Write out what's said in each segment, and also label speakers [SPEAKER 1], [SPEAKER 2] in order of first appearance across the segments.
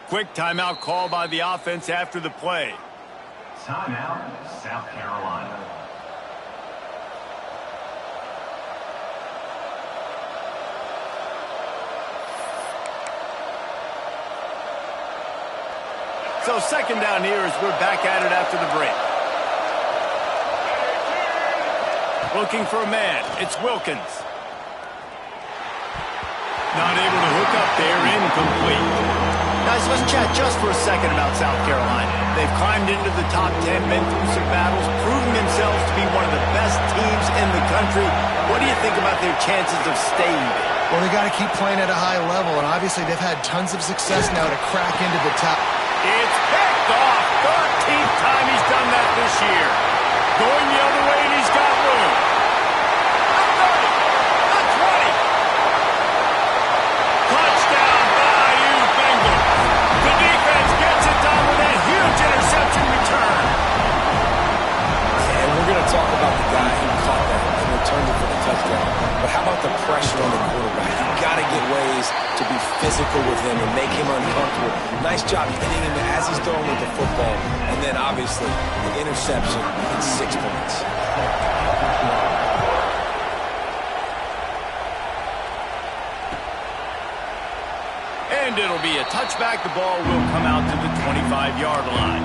[SPEAKER 1] quick timeout call by the offense after the play.
[SPEAKER 2] Timeout, South Carolina.
[SPEAKER 1] So second down here as we're back at it after the break. Looking for a man. It's Wilkins. Not able to hook up there. Incomplete. Guys, let's chat just for a second about South Carolina. They've climbed into the top 10, been through some battles, proving themselves to be one of the best teams in the country. What do you think about their chances of staying there?
[SPEAKER 3] Well, they got to keep playing at a high level, and obviously they've had tons of success now to crack into the top.
[SPEAKER 1] It's picked off. 13th time he's done that this year. Going the other way, and he's got room. The 30, the 20. Touchdown, Bayou Bengals. The defense gets it done with a huge interception return.
[SPEAKER 4] And we're going to talk about the guy who caught that and returned it for the touchdown. But how about the pressure on the quarterback? You've got to get ways to be physical with him and make him uncomfortable. Nice job hitting him as he's throwing with the football. And then, obviously, the interception and 6 points.
[SPEAKER 1] And it'll be a touchback. The ball will come out to the 25-yard line.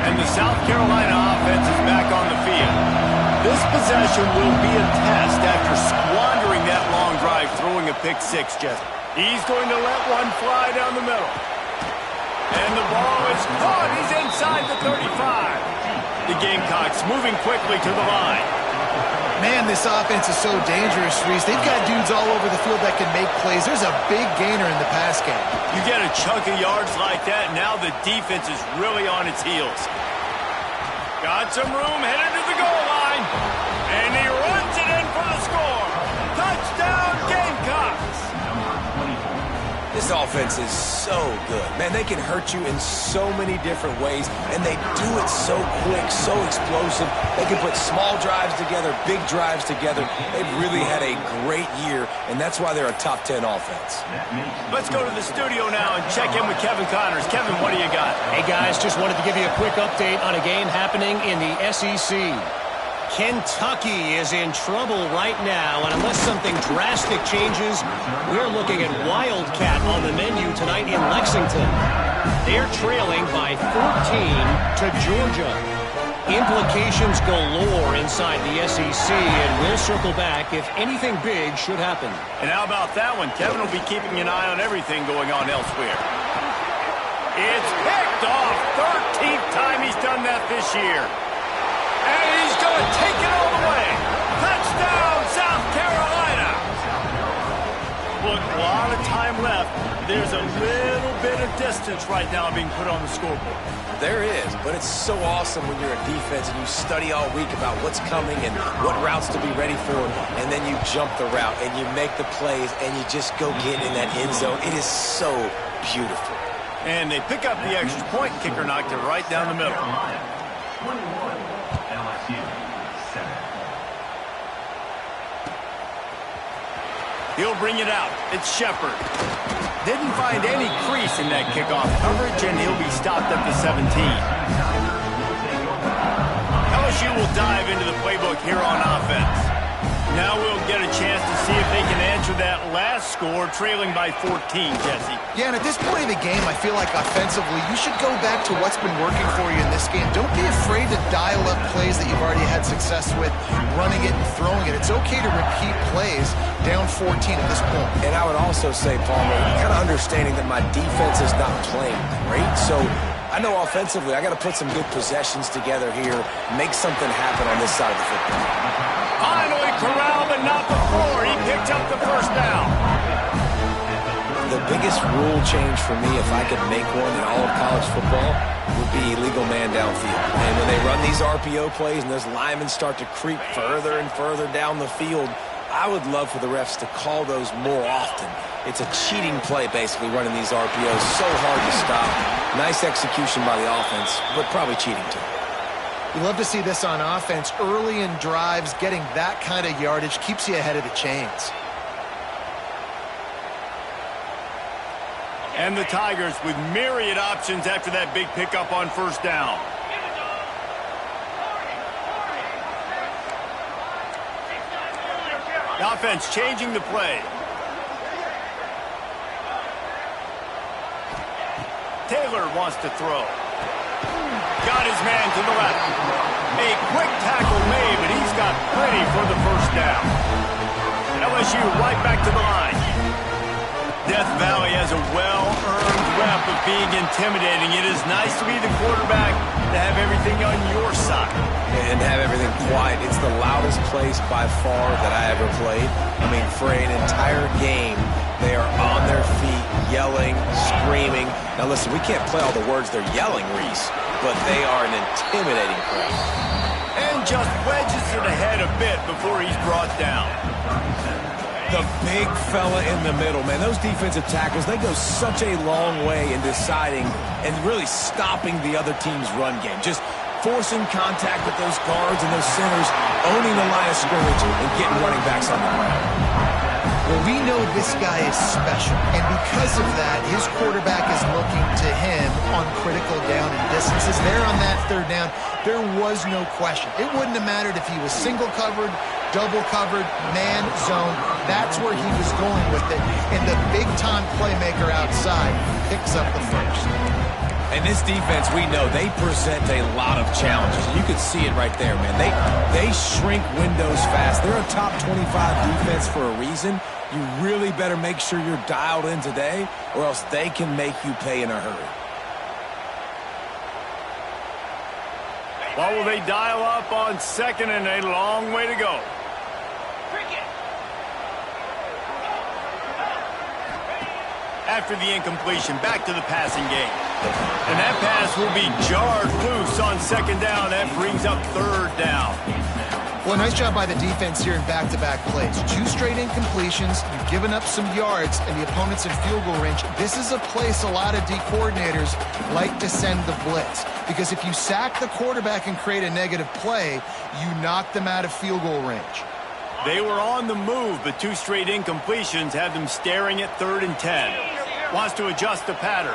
[SPEAKER 1] And the South Carolina offense is back on the field. This possession will be a test after squandering that long drive, throwing a pick six, Jeff. He's going to let one fly down the middle. And the ball is caught. He's inside the 35. The Gamecocks moving quickly to the line.
[SPEAKER 3] Man, this offense is so dangerous, Reese. They've got dudes all over the field that can make plays. There's a big gainer in the pass game.
[SPEAKER 1] You get a chunk of yards like that, now the defense is really on its heels. Got some room, headed to the goal line. And he runs it in for the score. Touchdown, Gamecocks.
[SPEAKER 4] This offense is so good. Man, they can hurt you in so many different ways, and they do it so quick, so explosive. They can put small drives together, big drives together. They've really had a great year, and that's why they're a top 10 offense.
[SPEAKER 1] Let's go to the studio now and check in with Kevin Connors. Kevin, what do you got?
[SPEAKER 5] Hey, guys, just wanted to give you a quick update on a game happening in the SEC. Kentucky is in trouble right now, and unless something drastic changes, we're looking at Wildcat on the menu tonight in Lexington. They're trailing by 14 to Georgia. Implications galore inside the SEC, and we'll circle back if anything big should happen.
[SPEAKER 1] And how about that one? Kevin will be keeping an eye on everything going on elsewhere. It's picked off. 13th time he's done that this year. And he's going to take it all the way. Touchdown, South Carolina. Look, a lot of time left. There's a little bit of distance right now being put on the scoreboard.
[SPEAKER 4] There is, but it's so awesome when you're a defense and you study all week about what's coming and what routes to be ready for, and then you jump the route and you make the plays and you just go get in that end zone. It is so beautiful.
[SPEAKER 1] And they pick up the extra point. Kicker knocked it right down the middle.
[SPEAKER 2] 21, LSU, 7.
[SPEAKER 1] He'll bring it out. It's Shepard. Didn't find any crease in that kickoff coverage, and he'll be stopped at the 17. LSU will dive into the playbook here on offense. Now we'll get a chance to see if they can answer that last score, trailing by 14, Jesse.
[SPEAKER 3] Yeah, and at this point in the game, I feel like offensively, you should go back to what's been working for you in this game. Don't be afraid to dial up plays that you've already had success with, running it and throwing it. It's okay to repeat plays down 14 at this point.
[SPEAKER 4] And I would also say, Palmer, kind of understanding that my defense is not playing great, so I know offensively I got to put some good possessions together here, make something happen on this side of the football.
[SPEAKER 1] Finally corralled, but not before. He picked up the first down.
[SPEAKER 4] The biggest rule change for me, if I could make one in all of college football, would be illegal man downfield. And when they run these RPO plays and those linemen start to creep further and further down the field, I would love for the refs to call those more often. It's a cheating play, basically, running these RPOs. So hard to stop. Nice execution by the offense, but probably cheating too.
[SPEAKER 3] You love to see this on offense. Early in drives, getting that kind of yardage keeps you ahead of the chains.
[SPEAKER 1] And the Tigers with myriad options after that big pickup on first down. The offense changing the play. Taylor wants to throw. Got his man to the left. A quick tackle made, but he's got plenty for the first down. LSU right back to the line. Death Valley has a well-earned rep of being intimidating. It is nice to be the quarterback, to have everything on your side.
[SPEAKER 4] And have everything quiet. It's the loudest place by far that I ever played. I mean, for an entire game, they are on their feet, yelling, screaming. Now listen, we can't play all the words they're yelling, Reese, but they are an intimidating crowd.
[SPEAKER 1] And just wedges it ahead a bit before he's brought down.
[SPEAKER 4] The big fella in the middle, man. Those defensive tackles, they go such a long way in deciding and really stopping the other team's run game. Just forcing contact with those guards and those centers, owning the line of scrimmage and getting running backs on the ground.
[SPEAKER 3] Well, we know this guy is special, and because of that, his quarterback is looking to him on critical down and distances. There on that third down, there was no question. It wouldn't have mattered if he was single covered, double covered, man, zone. That's where he was going with it, and the big-time playmaker outside picks up the first.
[SPEAKER 4] And this defense, we know, they present a lot of challenges. You can see it right there, man. They shrink windows fast. They're a top 25 defense for a reason. You really better make sure you're dialed in today, or else they can make you pay in a hurry.
[SPEAKER 1] Well, will they dial up on second and a long way to go? After the incompletion, back to the passing game. And that pass will be jarred loose on second down. That brings up third down.
[SPEAKER 3] Well, nice job by the defense here in back-to-back plays. 2 straight incompletions, you've given up some yards, and the opponent's in field goal range. This is a place a lot of D coordinators like to send the blitz, because if you sack the quarterback and create a negative play, you knock them out of field goal range.
[SPEAKER 1] They were on the move, but 2 straight incompletions have them staring at 3rd and 10. Wants to adjust the pattern.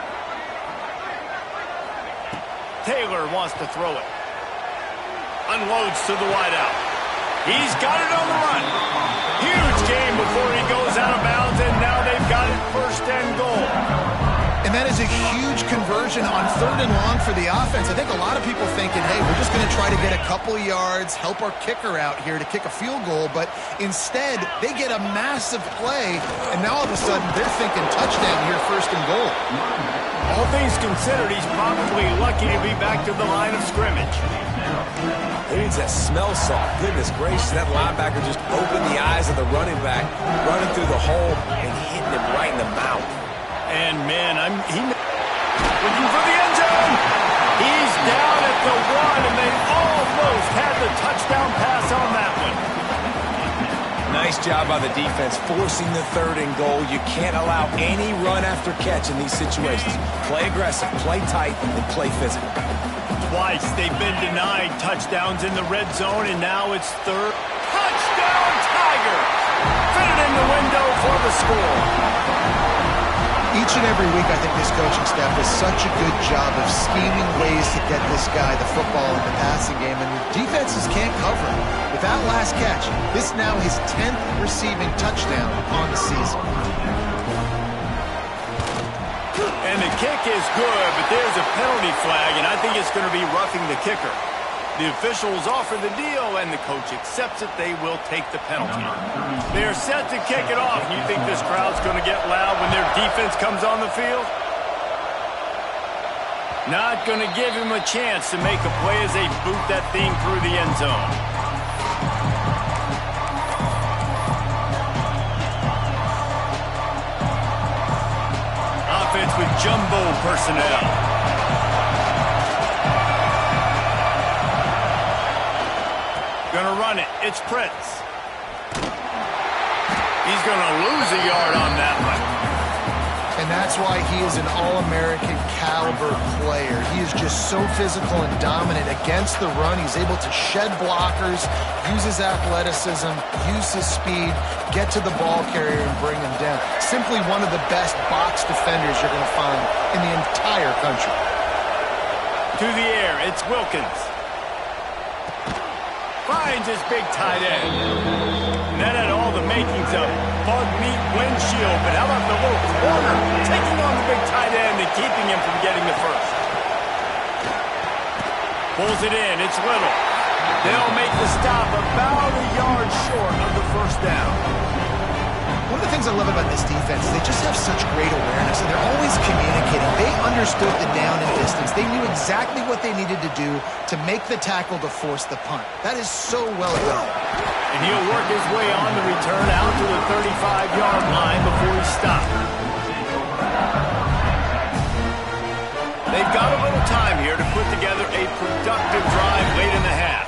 [SPEAKER 1] Taylor wants to throw it. Unloads to the wideout. He's got it on the run. Huge game before he goes out of bounds, and now they've got it 1st and goal.
[SPEAKER 3] And that is a huge conversion on 3rd and long for the offense. I think a lot of people thinking, hey, we're just going to try to get a couple yards, help our kicker out here to kick a field goal. But instead, they get a massive play, and now all of a sudden they're thinking touchdown here, 1st and goal.
[SPEAKER 1] All things considered, he's probably lucky to be back to the line of scrimmage.
[SPEAKER 4] He needs that smell saw. Goodness gracious, that linebacker just opened the eyes of the running back, running through the hole and hitting him right in the mouth.
[SPEAKER 1] And, man, looking for the end zone. He's down at the 1, and they almost had the touchdown pass on that one.
[SPEAKER 4] Nice job by the defense forcing the 3rd and goal. You can't allow any run after catch in these situations. Play aggressive, play tight, and play physical.
[SPEAKER 1] Twice they've been denied touchdowns in the red zone, and now it's 3rd. Touchdown, Tigers! Fit it in the window for the score.
[SPEAKER 3] Each and every week, I think this coaching staff does such a good job of scheming ways to get this guy the football in the passing game, and the defenses can't cover him. With that last catch, this is now his 10th receiving touchdown on the season.
[SPEAKER 1] And the kick is good, but there's a penalty flag, and I think it's going to be roughing the kicker. The officials offer the deal, and the coach accepts it. They will take the penalty. They're set to kick it off. You think this crowd's going to get loud when their defense comes on the field? Not going to give him a chance to make a play as they boot that thing through the end zone. Offense with jumbo personnel. Gonna run it. It's Prince. He's gonna lose a yard on that one.
[SPEAKER 3] And that's why he is an All-American caliber player. He is just so physical and dominant against the run. He's able to shed blockers, use his athleticism, use his speed, get to the ball carrier and bring him down. Simply one of the best box defenders you're going to find in the entire country.
[SPEAKER 1] To the air, it's Wilkins. Finds his big tight end. And that had all the makings of bug meat windshield, but how about the little corner taking on the big tight end and keeping him from getting the first? Pulls it in, it's Little. They'll make the stop about a yard short of the first down.
[SPEAKER 3] One of the things I love about this defense is they just have such great awareness, and they're always communicating. They understood the down and distance. They knew exactly what they needed to do to make the tackle to force the punt. That is so well done.
[SPEAKER 1] And he'll work his way on the return out to the 35-yard line before he stops. They've got a little time here to put together a productive drive late in the half.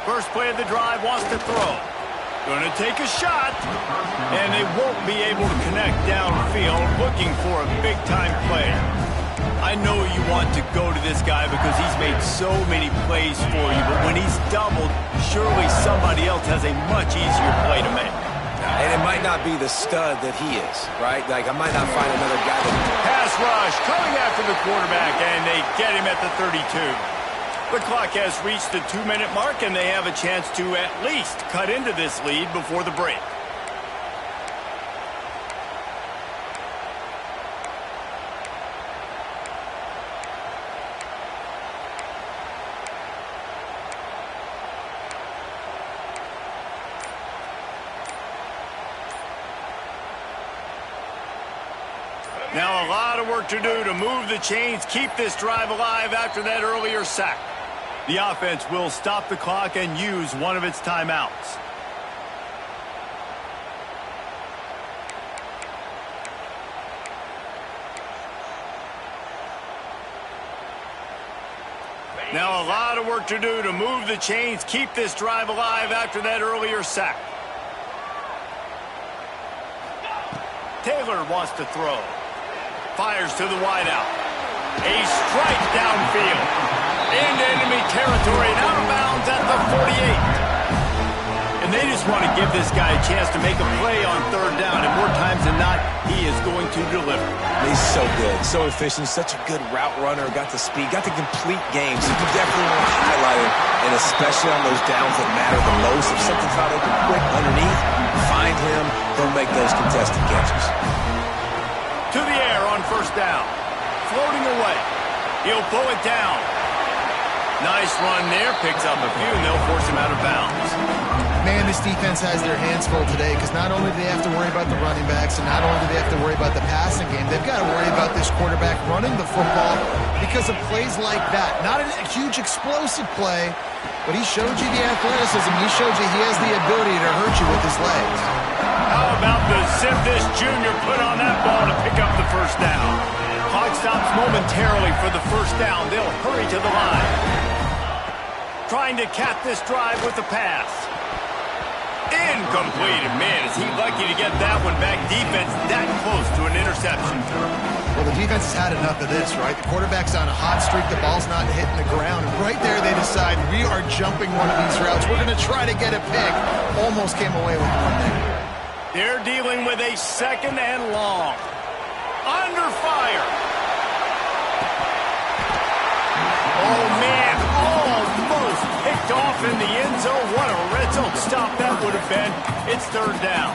[SPEAKER 1] First play of the drive wants to throw. Going to take a shot, and they won't be able to connect downfield, looking for a big-time play. I know you want to go to this guy because he's made so many plays for you, but when he's doubled, surely somebody else has a much easier play to make.
[SPEAKER 4] And it might not be the stud that he is, right? Like, I might not find another guy that...
[SPEAKER 1] Pass rush coming after the quarterback, and they get him at the 32. The clock has reached the 2-minute mark, and they have a chance to at least cut into this lead before the break. Now a lot of work to do to move the chains, keep this drive alive after that earlier sack. The offense will stop the clock and use one of its timeouts. Now a lot of work to do to move the chains, keep this drive alive after that earlier sack. Taylor wants to throw. Fires to the wideout. A strike downfield. Into enemy territory and out of bounds at the 48. And they just want to give this guy a chance to make a play on third down, and more times than not, he is going to deliver.
[SPEAKER 4] He's so good, so efficient, such a good route runner, got the speed, got the complete game, so you definitely want to highlight him, and especially on those downs that matter the most. If something's not open quick underneath, find him, he'll make those contested catches.
[SPEAKER 1] To the air on first down. Floating away. He'll pull it down. Nice run there, picks up a few, and they'll force him out of bounds.
[SPEAKER 3] Man, this defense has their hands full today because not only do they have to worry about the running backs and not only do they have to worry about the passing game, they've got to worry about this quarterback running the football because of plays like that. Not a huge explosive play, but he showed you the athleticism. He showed you he has the ability to hurt you with his legs.
[SPEAKER 1] How about the zip this junior put on that ball to pick up the first down? Clock stops momentarily for the first down. They'll hurry to the line. Trying to cap this drive with the pass. Incomplete. And man, is he lucky to get that one back. Defense that close to an interception.
[SPEAKER 3] Well, the defense has had enough of this, right? The quarterback's on a hot streak. The ball's not hitting the ground. And right there they decide we are jumping one of these routes. We're going to try to get a pick. Almost came away with one there.
[SPEAKER 1] They're dealing with a second and long. Under fire. Oh, man, almost picked off in the end zone. What a red zone stop that would have been. It's third down.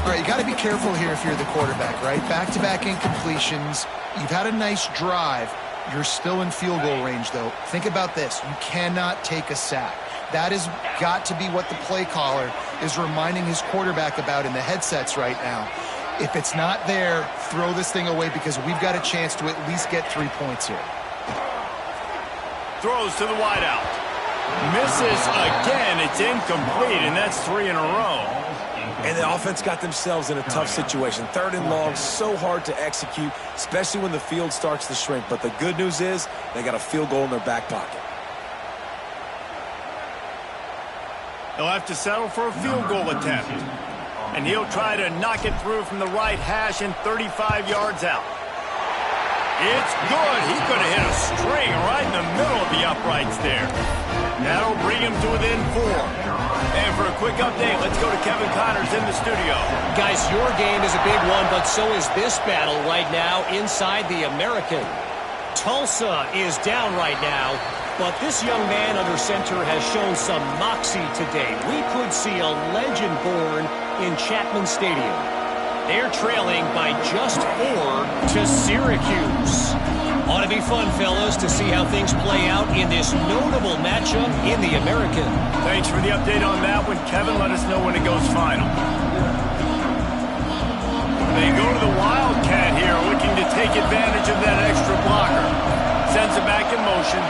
[SPEAKER 3] All right, you got to be careful here if you're the quarterback, right? Back-to-back incompletions. You've had a nice drive. You're still in field goal range, though. Think about this. You cannot take a sack. That has got to be what the play caller is reminding his quarterback about in the headsets right now. If it's not there, throw this thing away because we've got a chance to at least get 3 points here.
[SPEAKER 1] Throws to the wideout. Misses again. It's incomplete, and that's 3 in a row.
[SPEAKER 4] And the offense got themselves in a tough situation. Third and long, so hard to execute, especially when the field starts to shrink. But the good news is they got a field goal in their back pocket.
[SPEAKER 1] They'll have to settle for a field goal attempt. And he'll try to knock it through from the right hash and 35 yards out. It's good. He could have hit a string right in the middle of the uprights there. That'll bring him to within 4. And for a quick update, let's go to Kevin Connors in the studio.
[SPEAKER 5] Guys, your game is a big one, but so is this battle right now inside the American. Tulsa is down right now, but this young man under center has shown some moxie today. We could see a legend born in Chapman Stadium. They're trailing by just 4 to Syracuse. Ought to be fun, fellas, to see how things play out in this notable matchup in the American.
[SPEAKER 1] Thanks for the update on that one, Kevin. Let us know when it goes final. They go to the Wildcat here, looking to take advantage of that extra blocker. Sends it back in motion.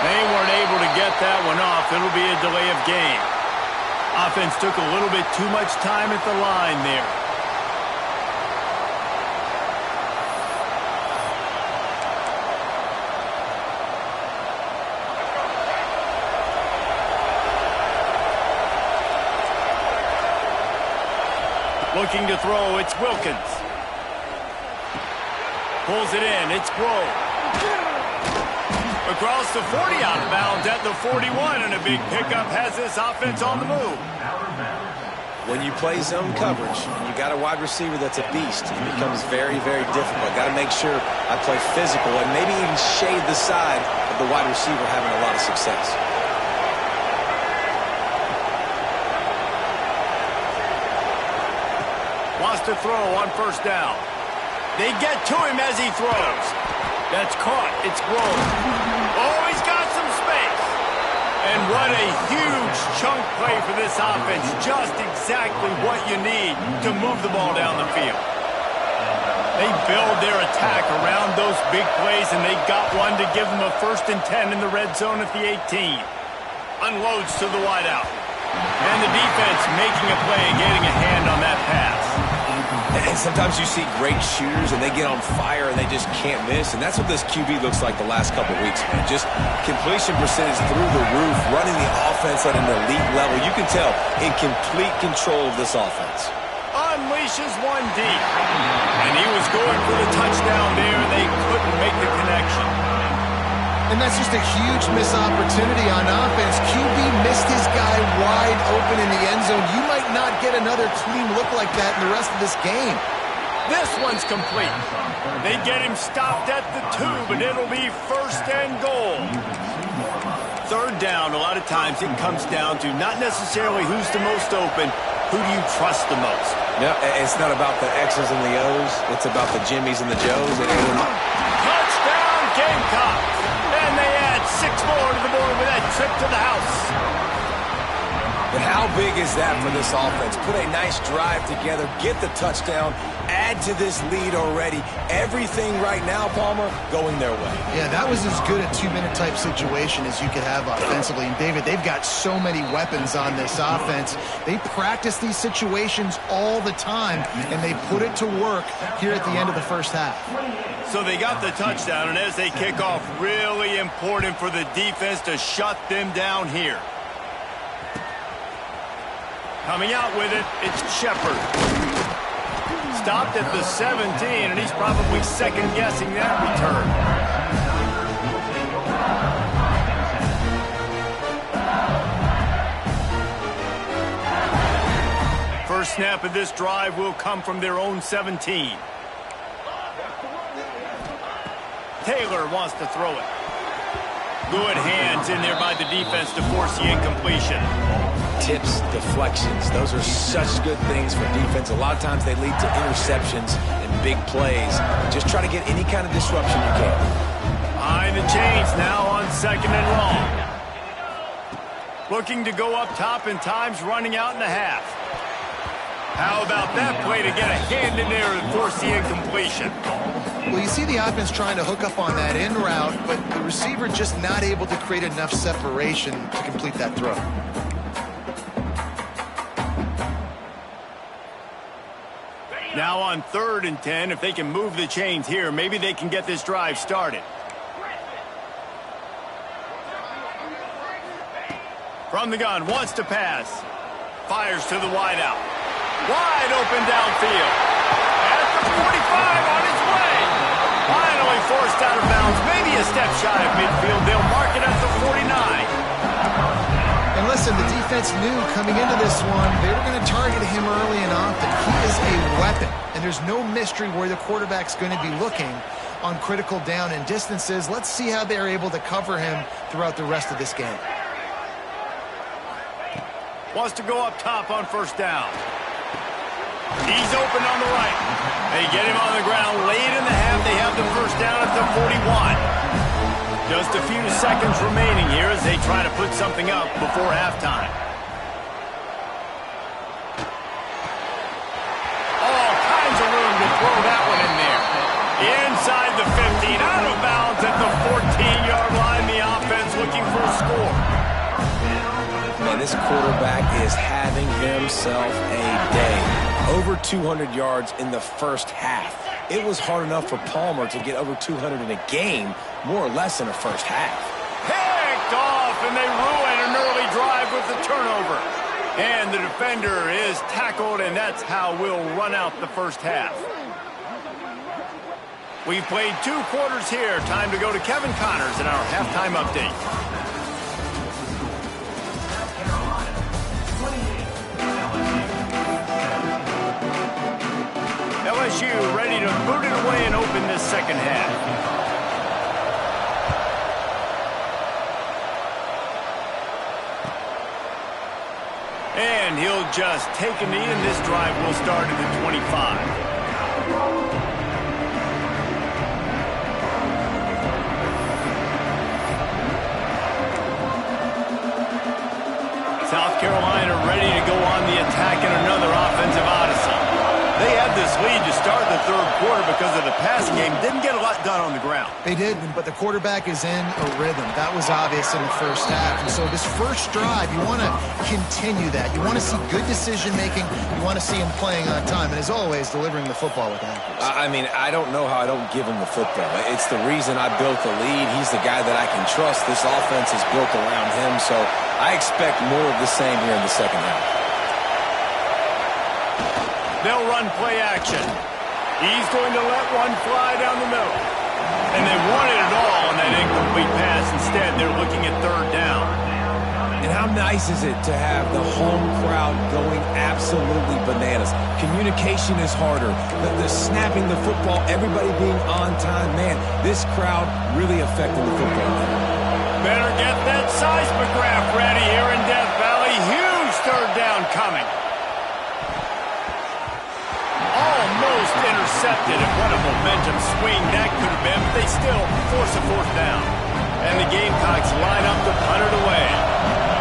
[SPEAKER 1] They weren't able to get that one off. It'll be a delay of game. Offense took a little bit too much time at the line there. Looking to throw, it's Wilkins. Pulls it in, it's Grove. Across the 40, out of bounds at the 41, and a big pickup has this offense on the move.
[SPEAKER 4] When you play zone coverage, and you got a wide receiver that's a beast, it becomes very, very difficult. Got to make sure I play physical and maybe even shade the side of the wide receiver having a lot of success.
[SPEAKER 1] Wants to throw on first down. They get to him as he throws. That's caught. It's Grove. Oh, he's got some space. And what a huge chunk play for this offense. Just exactly what you need to move the ball down the field. They build their attack around those big plays, and they got one to give them a 1st and 10 in the red zone at the 18. Unloads to the wideout. And the defense making a play and getting a hand on that pass.
[SPEAKER 4] And sometimes you see great shooters and they get on fire and they just can't miss. And that's what this QB looks like the last couple weeks, man. Just completion percentage through the roof, running the offense at an elite level. You can tell in complete control of this offense.
[SPEAKER 1] Unleashes one deep. And he was going for the touchdown there, and they couldn't make the connection.
[SPEAKER 3] And that's just a huge missed opportunity on offense. QB missed his guy wide open in the end zone. You might not get another clean look like that in the rest of this game.
[SPEAKER 1] This one's complete. They get him stopped at the 2, but it'll be 1st and goal. 3rd down, a lot of times it comes down to not necessarily who's the most open, who do you trust the most?
[SPEAKER 4] Yeah, it's not about the X's and the O's. It's about the Jimmys and the Joes.
[SPEAKER 1] Touchdown, Gamecocks! And they add 6 more to the board with that trip to the house.
[SPEAKER 4] But how big is that for this offense? Put a nice drive together, get the touchdown, add to this lead already. Everything right now, Palmer, going their way.
[SPEAKER 3] Yeah, that was as good a 2-minute type situation as you could have offensively. And David, they've got so many weapons on this offense. They practice these situations all the time, and they put it to work here at the end of the first half.
[SPEAKER 1] So they got the touchdown, and as they kick off, really important for the defense to shut them down here. Coming out with it, it's Shepard. Stopped at the 17, and he's probably second-guessing that return. First snap of this drive will come from their own 17. Taylor wants to throw it. Good hands in there by the defense to force the incompletion.
[SPEAKER 4] Tips, deflections, those are such good things for defense. A lot of times they lead to interceptions and big plays. Just try to get any kind of disruption you can.
[SPEAKER 1] Behind the chains now on 2nd and long. Looking to go up top, and time's running out in the half. How about that play to get a hand in there and force the incompletion?
[SPEAKER 3] Well, you see the offense trying to hook up on that in route, but the receiver just not able to create enough separation to complete that throw.
[SPEAKER 1] Now on 3rd and 10, if they can move the chains here, maybe they can get this drive started. From the gun, wants to pass. Fires to the wideout. Wide open downfield. At the 45 on his way. Finally forced out of bounds. Maybe a step shy of midfield. They'll mark it at the 49.
[SPEAKER 3] And listen, the defense knew coming into this one, they were going to target him early and often. He is a weapon, and there's no mystery where the quarterback's going to be looking on critical down and distances. Let's see how they're able to cover him throughout the rest of this game.
[SPEAKER 1] Wants to go up top on first down. He's open on the right. They get him on the ground late in the half. They have the first down at the 41. Just a few seconds remaining here as they try to put something up before halftime. All kinds of room to throw that one in there. Inside the 15, out of bounds at the 14-yard line. The offense looking for a score.
[SPEAKER 4] Man, this quarterback is having himself a day. Over 200 yards in the first half. It was hard enough for Palmer to get over 200 in a game, more or less in the first half.
[SPEAKER 1] Picked off, and they ruin an early drive with the turnover. And the defender is tackled, and that's how we'll run out the first half. We've played 2 quarters here. Time to go to Kevin Connors in our halftime update. LSU ready to boot it away and open this second half. And he'll just take a knee, and this drive will start at the 25. South Carolina ready to go on the attack in another offensive odyssey. They had this lead to start the third quarter because of the passing game. Didn't get a lot done on the ground.
[SPEAKER 3] They did, but the quarterback is in a rhythm. That was obvious in the first half. And so this first drive, you want to continue that. You want to see good decision-making. You want to see him playing on time. And as always, delivering the football with accuracy.
[SPEAKER 4] I mean, I don't know how I don't give him the football. It's the reason I built the lead. He's the guy that I can trust. This offense is built around him. So I expect more of the same here in the second half.
[SPEAKER 1] They'll run play action. He's going to let one fly down the middle. And they wanted it all on that incomplete pass. Instead, they're looking at third down.
[SPEAKER 4] And how nice is it to have the home crowd going absolutely bananas? Communication is harder. The snapping the football, everybody being on time. Man, this crowd really affecting the football game.
[SPEAKER 1] Better get that seismograph ready here in Death Valley. Huge third down coming. Almost intercepted, and what a momentum swing that could have been, but they still force a fourth down. And the Gamecocks line up to punt it away.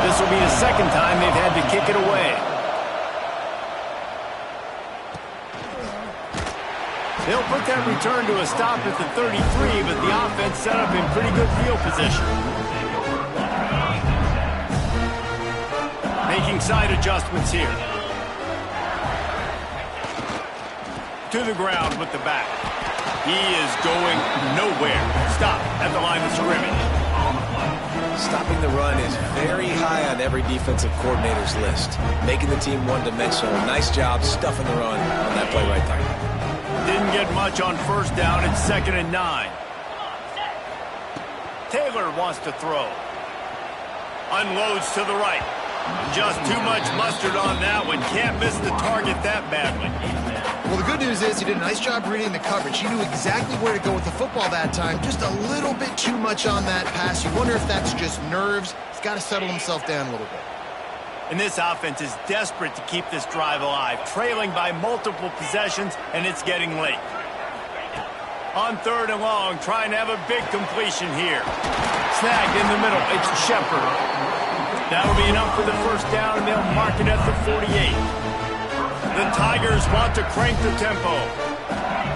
[SPEAKER 1] This will be the second time they've had to kick it away. They'll put that return to a stop at the 33, but the offense set up in pretty good field position. Making side adjustments here. To the ground with the back. He is going nowhere. Stop at the line of scrimmage.
[SPEAKER 4] Stopping the run is very high on every defensive coordinator's list. Making the team one-dimensional. Nice job stuffing the run on that play right there.
[SPEAKER 1] Didn't get much on first down. It's 2nd and 9. Taylor wants to throw. Unloads to the right. Just too much mustard on that one. Can't miss the target that badly.
[SPEAKER 3] Well, the good news is he did a nice job reading the coverage. He knew exactly where to go with the football that time. Just a little bit too much on that pass. You wonder if that's just nerves. He's got to settle himself down a little bit.
[SPEAKER 1] And this offense is desperate to keep this drive alive, trailing by multiple possessions, and it's getting late. On 3rd and long, trying to have a big completion here. Snagged in the middle. It's Shepard. That'll be enough for the first down, and they'll mark it at the 48. The Tigers want to crank the tempo.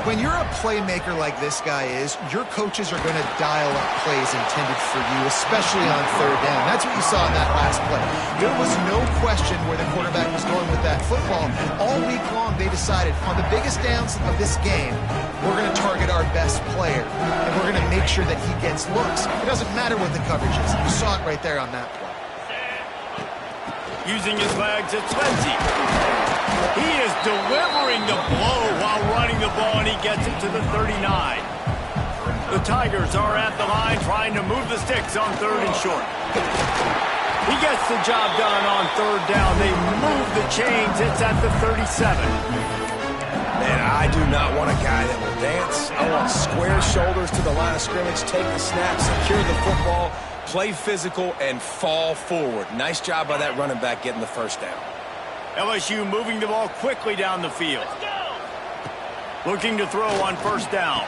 [SPEAKER 3] When you're a playmaker like this guy is, your coaches are going to dial up plays intended for you, especially on 3rd down. That's what you saw in that last play. There was no question where the quarterback was going with that football. All week long, they decided on the biggest downs of this game, we're going to target our best player, and we're going to make sure that he gets looks. It doesn't matter what the coverage is. You saw it right there on that play.
[SPEAKER 1] Using his legs, it's Lindsey. He is delivering the blow while running the ball, and he gets it to the 39. The Tigers are at the line trying to move the sticks on 3rd and short. He gets the job done on 3rd down. They move the chains. It's at the 37.
[SPEAKER 4] Man, I do not want a guy that will dance. I want square shoulders to the line of scrimmage, take the snap, secure the football, play physical, and fall forward. Nice job by that running back getting the 1st down.
[SPEAKER 1] LSU moving the ball quickly down the field. Looking to throw on 1st down.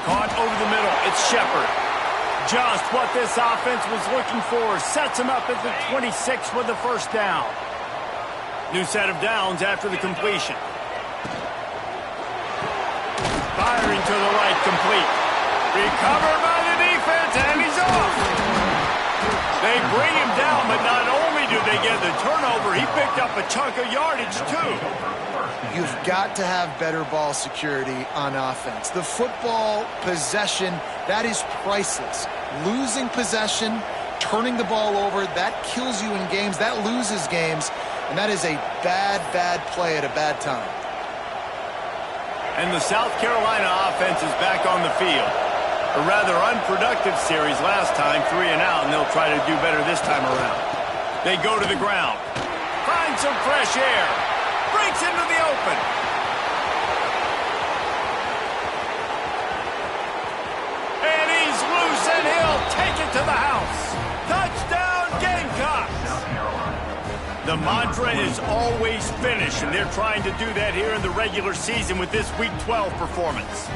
[SPEAKER 1] Caught over the middle. It's Shepard. Just what this offense was looking for. Sets him up at the 26 with the 1st down. New set of downs after the completion. Firing to the right, complete. Recovered by the defense, and he's off. They bring him down, but not only do they get the turnover, he picked up a chunk of yardage, too.
[SPEAKER 3] You've got to have better ball security on offense. The football possession, that is priceless. Losing possession, turning the ball over, that kills you in games, that loses games, and that is a bad, bad play at a bad time.
[SPEAKER 1] And the South Carolina offense is back on the field. A rather unproductive series last time, 3 and out, and they'll try to do better this time around. They go to the ground. Find some fresh air. Breaks into the open. And he's loose, and he'll take it to the house. Touchdown, Gamecocks! The mantra is always finish, and they're trying to do that here in the regular season with this Week 12 performance.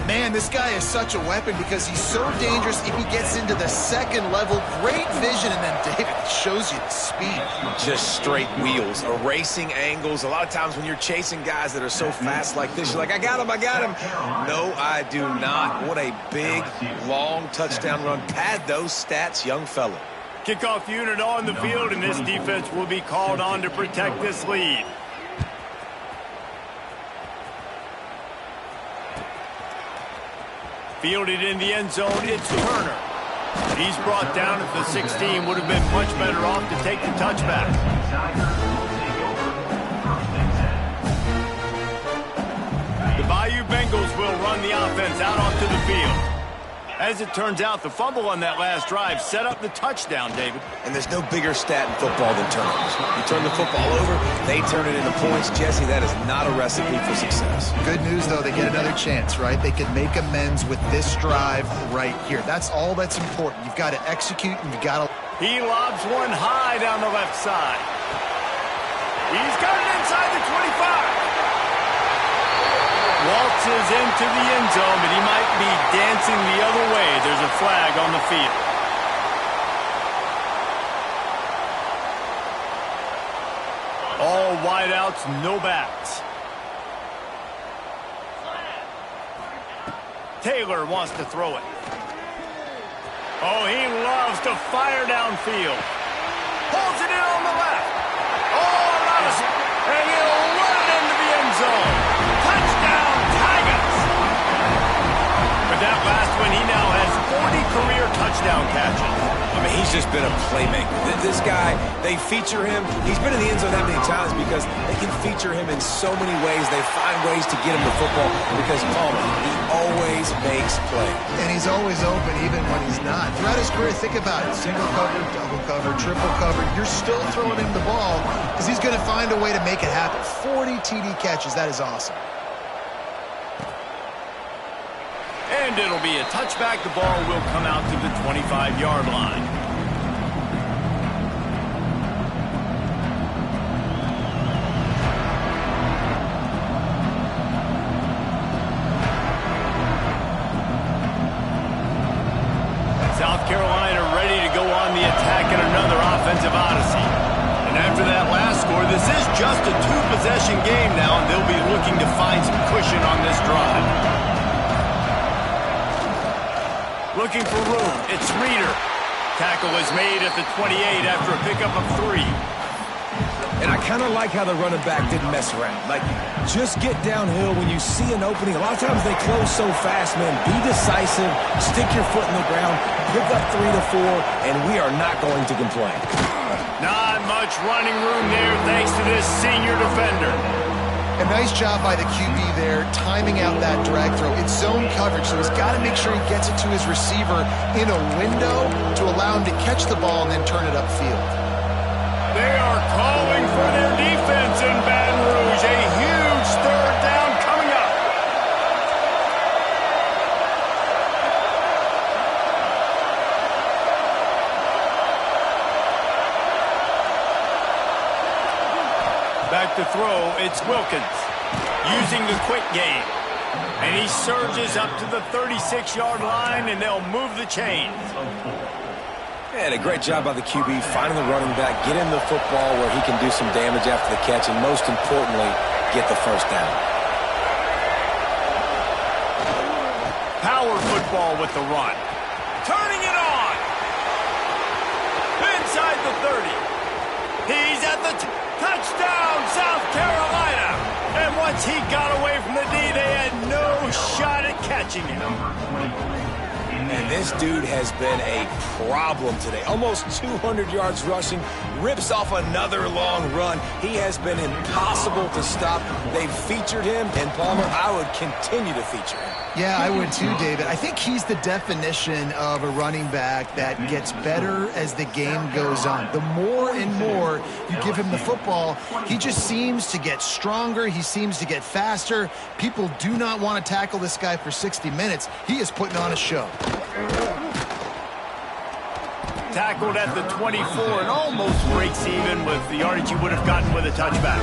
[SPEAKER 3] Man, this guy is such a weapon because he's so dangerous if he gets into the 2nd level. Great vision, and then David shows you the speed.
[SPEAKER 4] Just straight wheels, erasing angles. A lot of times when you're chasing guys that are so fast like this, you're like, I got him, I got him. No, I do not. What a big, long touchdown run. Pad those stats, young fella.
[SPEAKER 1] Kickoff unit on the field, and this defense will be called on to protect this lead. Fielded in the end zone, it's Turner. He's brought down at the 16. Would have been much better off to take the touchback. The Bayou Bengals will run the offense out onto the field. As it turns out, the fumble on that last drive set up the touchdown, David.
[SPEAKER 4] And there's no bigger stat in football than turnovers. You turn the football over, they turn it into points. Jesse, that is not a recipe for success.
[SPEAKER 3] Good news, though, they get another chance, right? They can make amends with this drive right here. That's all that's important. You've got to execute, and you've got to...
[SPEAKER 1] He lobs one high down the left side. He's got it inside the 25. Waltzes into the end zone, but he might be dancing the other way. There's a flag on the field. All wideouts, no backs. Taylor wants to throw it. Oh, he loves to fire downfield. Pulls it in on the left. Oh, nice. And he'll run it into the end zone. Touchdown, Tigers! But that last one, he now has 40 career touchdown catches.
[SPEAKER 4] I mean, he's just been a playmaker. This guy, they feature him. He's been in the end zone that many times because they can feature him in so many ways. They find ways to get him the football because, Palmer, he always makes plays.
[SPEAKER 3] And he's always open even when he's not. Throughout his career, think about it. Single cover, double cover, triple cover. You're still throwing him the ball because he's going to find a way to make it happen. 40 TD catches. That is awesome.
[SPEAKER 1] And it'll be a touchback. The ball will come out to the 25-yard line. South Carolina ready to go on the attack in another offensive odyssey. And after that last score, this is just a 2-possession game now, and they'll be looking to find some cushion on this drive. Looking for room. It's Reeder. Tackle is made at the 28 after a pickup of 3.
[SPEAKER 4] And I kind of like how the running back didn't mess around. Like, just get downhill when you see an opening. A lot of times they close so fast, man. Be decisive. Stick your foot in the ground. Pick up 3 to 4, and we are not going to complain.
[SPEAKER 1] Not much running room there thanks to this senior defender.
[SPEAKER 3] A nice job by the QB there, timing out that drag throw. It's zone coverage, so he's got to make sure he gets it to his receiver in a window to allow him to catch the ball and then turn it upfield.
[SPEAKER 1] They are calling for their defense in Baton Rouge. A huge third down coming up. Back to throw, it's Wilkins using the quick game. And he surges up to the 36-yard line, and they'll move the chains.
[SPEAKER 4] And a great job by the QB finding the running back, get him the football where he can do some damage after the catch, and most importantly, get the first down.
[SPEAKER 1] Power football with the run. Turning it on. Inside the 30. He's at the touchdown, South Carolina. And once he got away from the D, they had no shot at catching him.
[SPEAKER 4] And this dude has been a problem today. Almost 200 yards rushing, rips off another long run. He has been impossible to stop. They've featured him, and Palmer, I would continue to feature him.
[SPEAKER 3] Yeah, I would too, David. I think he's the definition of a running back that gets better as the game goes on. The more and more you give him the football, he just seems to get stronger. He seems to get faster. People do not want to tackle this guy for 60 minutes. He is putting on a show.
[SPEAKER 1] Tackled at the 24 and almost breaks even with the yardage he would have gotten with a touchback.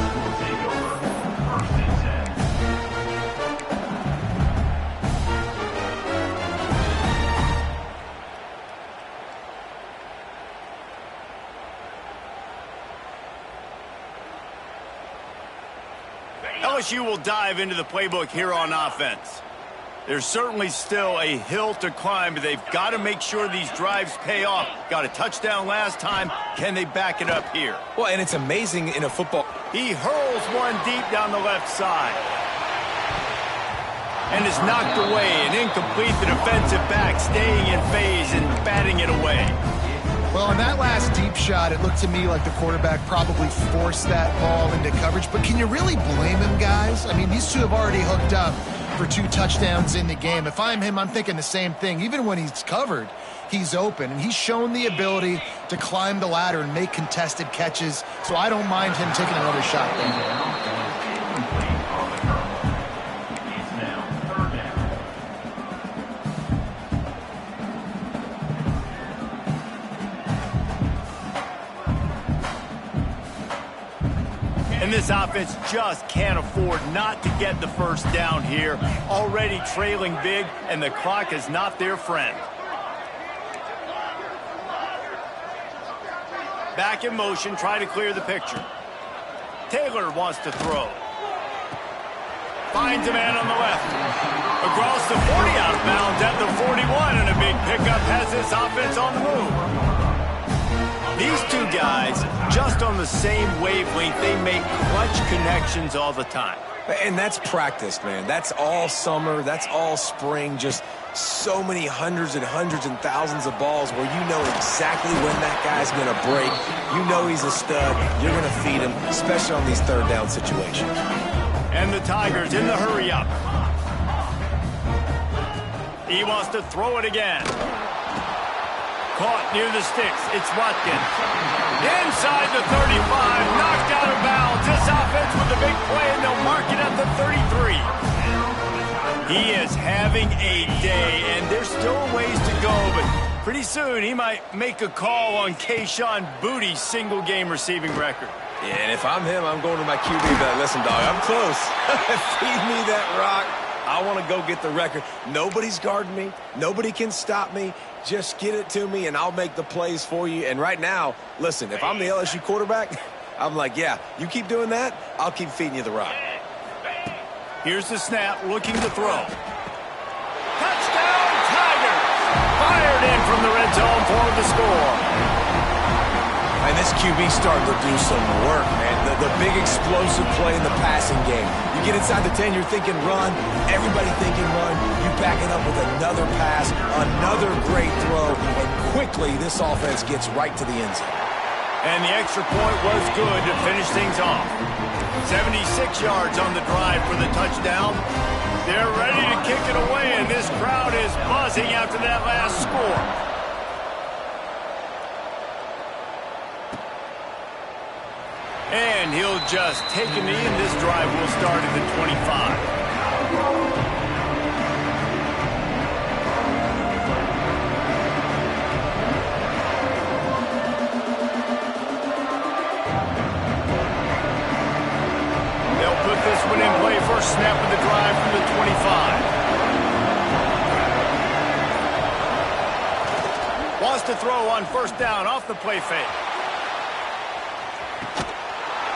[SPEAKER 1] LSU will dive into the playbook here on offense. There's certainly still a hill to climb, but they've got to make sure these drives pay off. Got a touchdown last time. Can they back it up here?
[SPEAKER 4] Well, and it's amazing in a football.
[SPEAKER 1] He hurls one deep down the left side. And is knocked away and incomplete. The defensive back staying in phase and batting it away.
[SPEAKER 3] Well, on that last deep shot, it looked to me like the quarterback probably forced that ball into coverage. But can you really blame him, guys? I mean, these two have already hooked up for 2 touchdowns in the game. If I'm him, I'm thinking the same thing. Even when he's covered, he's open. And he's shown the ability to climb the ladder and make contested catches. So I don't mind him taking another shot there.
[SPEAKER 1] And this offense just can't afford not to get the first down here. Already trailing big, and the clock is not their friend. Back in motion, try to clear the picture. Taylor wants to throw. Finds a man on the left. Across the 40, out of bounds at the 41, and a big pickup has this offense on the move. These two guys, just on the same wavelength, they make clutch connections all the time.
[SPEAKER 4] And that's practice, man. That's all summer. That's all spring. Just so many hundreds and thousands of balls where you know exactly when that guy's going to break. You know he's a stud. You're going to feed him, especially on these third down situations.
[SPEAKER 1] And the Tigers in the hurry up. He wants to throw it again. Caught near the sticks. It's Watkins. Inside the 35. Knocked out of bounds. This offense with a big play, and they'll mark it at the 33. He is having a day, and there's still a ways to go, but pretty soon he might make a call on Kayshon Boutte's single-game receiving record.
[SPEAKER 4] Yeah, and if I'm him, I'm going to my QB bet. Listen, dog, I'm close. Feed me that rock. I want to go get the record. Nobody's guarding me. Nobody can stop me. Just get it to me, and I'll make the plays for you. And right now, listen, if I'm the LSU quarterback, I'm like, yeah, you keep doing that, I'll keep feeding you the rock.
[SPEAKER 1] Here's the snap, looking to throw. Touchdown, Tigers! Fired in from the red zone for the score.
[SPEAKER 4] And this QB starting to do some work, man. The big explosive play in the passing game. You get inside the 10, you're thinking run. Everybody thinking run. You back it up with another pass, another great throw, and quickly this offense gets right to the end zone.
[SPEAKER 1] And the extra point was good to finish things off. 76 yards on the drive for the touchdown. They're ready to kick it away, and this crowd is buzzing after that last score. And he'll just take a knee, and this drive will start at the 25. In play, first snap of the drive from the 25. Wants to throw on first down off the play fake.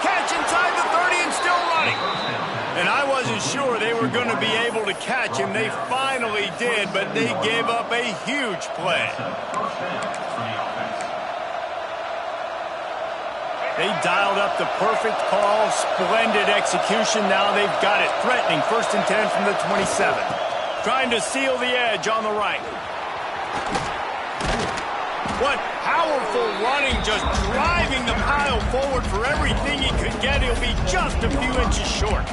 [SPEAKER 1] Catch inside the 30 and still running. And I wasn't sure they were going to be able to catch him. They finally did, but they gave up a huge play. They dialed up the perfect call, splendid execution. Now they've got it threatening. 1st and 10 from the 27. Trying to seal the edge on the right. What powerful running, just driving the pile forward for everything he could get. He'll be just a few inches short.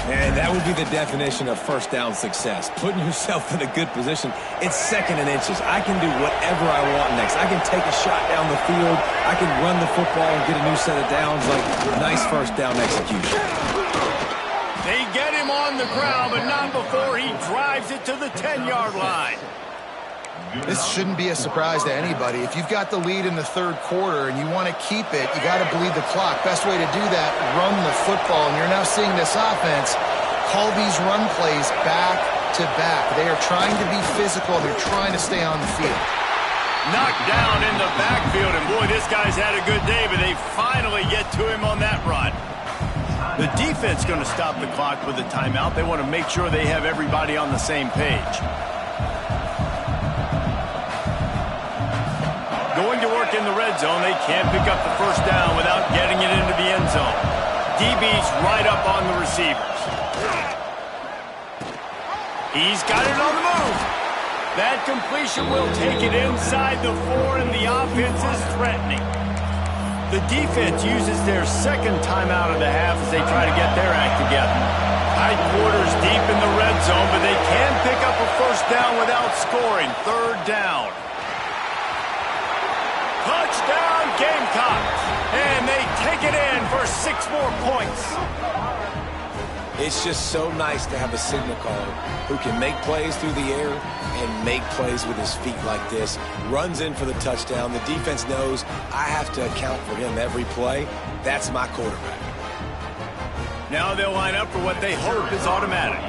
[SPEAKER 4] And that would be the definition of first down success. Putting yourself in a good position. It's 2nd and inches. I can do whatever I want next. I can take a shot down the field. I can run the football and get a new set of downs. Like, nice first down execution.
[SPEAKER 1] They get him on the ground, but not before he drives it to the 10-yard line.
[SPEAKER 3] This shouldn't be a surprise to anybody. If you've got the lead in the 3rd quarter and you want to keep it, you got to bleed the clock. Best way to do that, run the football. And you're now seeing this offense call these run plays back to back. They are trying to be physical. They're trying to stay on the field.
[SPEAKER 1] Knocked down in the backfield, and boy, this guy's had a good day, but they finally get to him on that run. The defense going to stop the clock with a timeout. They want to make sure they have everybody on the same page. Going to work in the red zone. They can't pick up the first down without getting it into the end zone. DB's right up on the receivers. He's got it on the move. That completion will take it inside the 4, and the offense is threatening. The defense uses their 2nd timeout of the half as they try to get their act together. High quarters deep in the red zone, but they can pick up a first down without scoring. 3rd down. Touchdown, Gamecocks! And they take it in for 6 more points.
[SPEAKER 4] It's just so nice to have a signal caller who can make plays through the air and make plays with his feet like this. Runs in for the touchdown. The defense knows I have to account for him every play. That's my quarterback.
[SPEAKER 1] Now they'll line up for what they hope is automatic.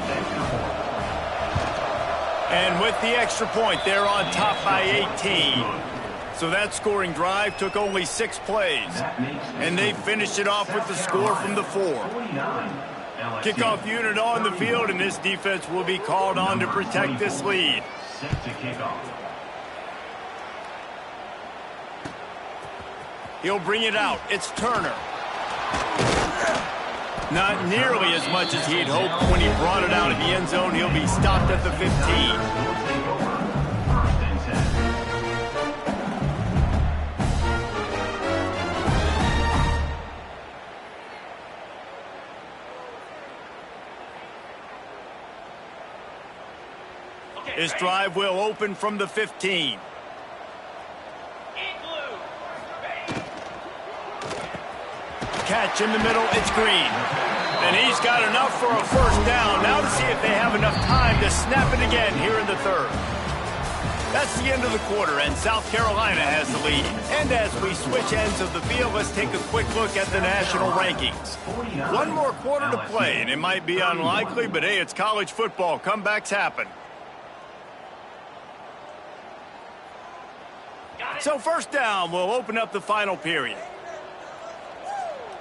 [SPEAKER 1] And with the extra point, they're on top by 18. So that scoring drive took only 6 plays. And they finished it off with the score from the 4. Kickoff unit on the field, and this defense will be called on to protect this lead.
[SPEAKER 2] Set to kick off.
[SPEAKER 1] He'll bring it out. It's Turner. Not nearly as much as he'd hoped when he brought it out of the end zone. He'll be stopped at the 15. This drive will open from the 15. Catch in the middle, it's Green. And he's got enough for a first down. Now to see if they have enough time to snap it again here in the 3rd. That's the end of the quarter, and South Carolina has the lead. And as we switch ends of the field, let's take a quick look at the national rankings. 1 more quarter to play, and it might be unlikely, but hey, it's college football. Comebacks happen. So first down will open up the final period.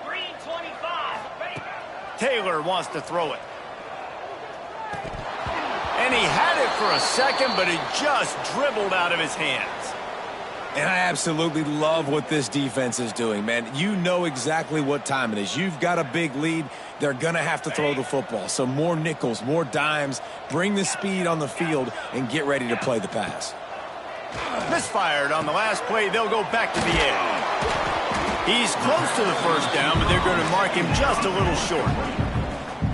[SPEAKER 6] Green 25.
[SPEAKER 1] Taylor wants to throw it. And he had it for a second, but it just dribbled out of his hands.
[SPEAKER 4] And I absolutely love what this defense is doing, man. You know exactly what time it is. You've got a big lead. They're going to have to throw the football. So more nickels, more dimes, bring the speed on the field, and get ready to play the pass.
[SPEAKER 1] Misfired on the last play. They'll go back to the edge. He's close to the first down, but they're going to mark him just a little short.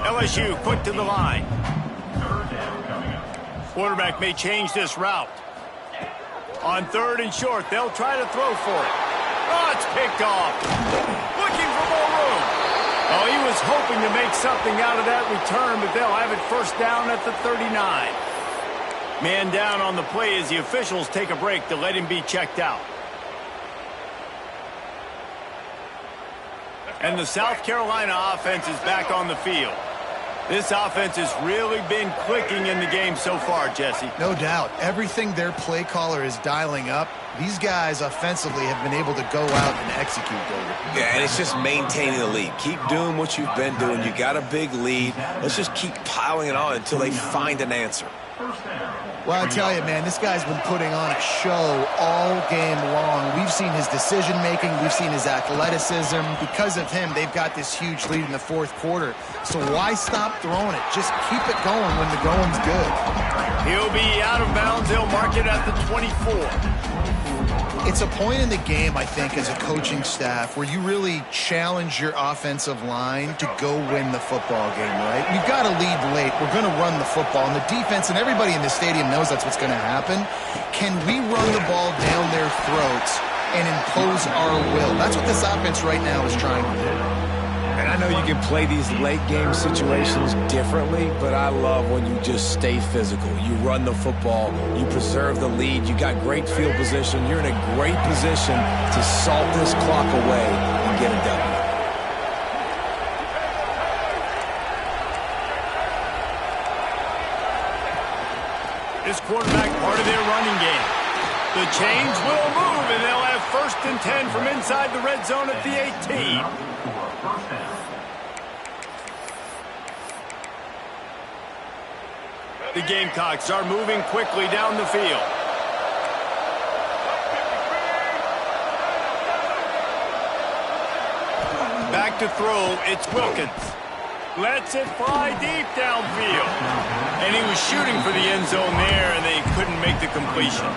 [SPEAKER 1] LSU quick to the line. Quarterback may change this route. On 3rd and short, they'll try to throw for it. Oh, it's picked off. Looking for more room. Oh, he was hoping to make something out of that return, but they'll have it first down at the 39. Man down on the play as the officials take a break to let him be checked out. And the South Carolina offense is back on the field. This offense has really been clicking in the game so far, Jesse.
[SPEAKER 3] No doubt. Everything their play caller is dialing up, these guys offensively have been able to go out and execute, David.
[SPEAKER 4] Yeah, and it's just maintaining the lead. Keep doing what you've been doing. You got a big lead. Let's just keep piling it on until they find an answer.
[SPEAKER 3] Well, I tell you, man, this guy's been putting on a show all game long. We've seen his decision-making. We've seen his athleticism. Because of him, they've got this huge lead in the 4th quarter. So why stop throwing it? Just keep it going when the going's good.
[SPEAKER 1] He'll be out of bounds. They'll mark it at the 24.
[SPEAKER 3] It's a point in the game, I think, as a coaching staff where you really challenge your offensive line to go win the football game, right? We've got to lead late. We're going to run the football. And the defense and everybody in the stadium knows that's what's going to happen. Can we run the ball down their throats and impose our will? That's what this offense right now is trying to do.
[SPEAKER 4] And I know you can play these late game situations differently, but I love when you just stay physical. You run the football, you preserve the lead, you got great field position, you're in a great position to salt this clock away and get a W.
[SPEAKER 1] This quarterback part of their running game. The chains will move, and they'll have 1st and 10 from inside the red zone at the 18. The Gamecocks are moving quickly down the field. Back to throw, it's Wilkins. Lets it fly deep downfield. And he was shooting for the end zone there, and they couldn't make the completion.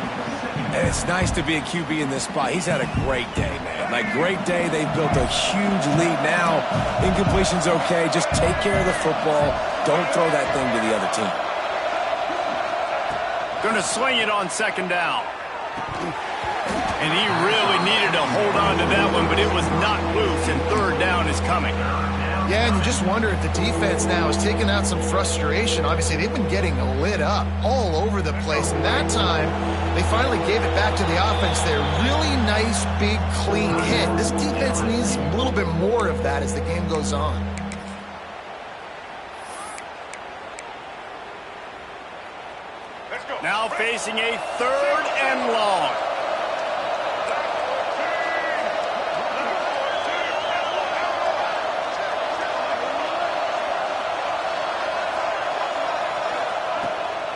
[SPEAKER 4] And it's nice to be a QB in this spot. He's had a great day, man. Like, great day. They've built a huge lead now. Incompletion's okay. Just take care of the football. Don't throw that thing to the other team.
[SPEAKER 1] Going to swing it on 2nd down. And he really needed to hold on to that one, but it was not loose, and 3rd down is coming.
[SPEAKER 3] Yeah, and you just wonder if the defense now is taking out some frustration. Obviously, they've been getting lit up all over the place, and that time, they finally gave it back to the offense there. Really nice, big, clean hit. This defense needs a little bit more of that as the game goes on.
[SPEAKER 1] Now facing a 3rd and long.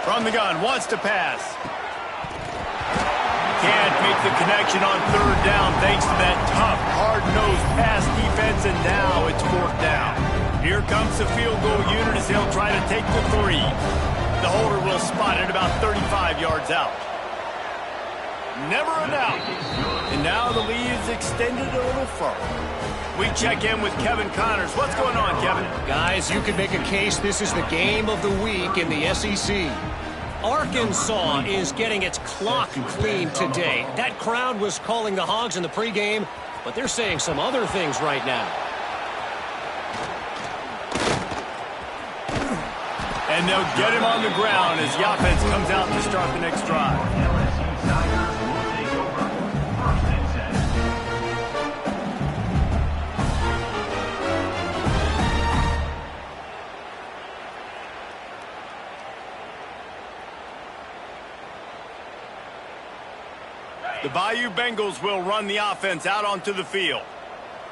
[SPEAKER 1] From the gun, wants to pass. Can't make the connection on 3rd down thanks to that tough, hard-nosed pass defense, and now it's 4th down. Here comes the field goal unit as they'll try to take the 3. The holder will spot it about 35 yards out. Never a doubt. And now the lead is extended a little further. We check in with Kevin Connors. What's going on, Kevin?
[SPEAKER 5] Guys, you could make a case this is the game of the week in the SEC. Arkansas is getting its clock cleaned today. That crowd was calling the Hogs in the pregame, but they're saying some other things right now.
[SPEAKER 1] And they'll get him on the ground as the offense comes out to start the next drive. The Bayou Bengals will run the offense out onto the field.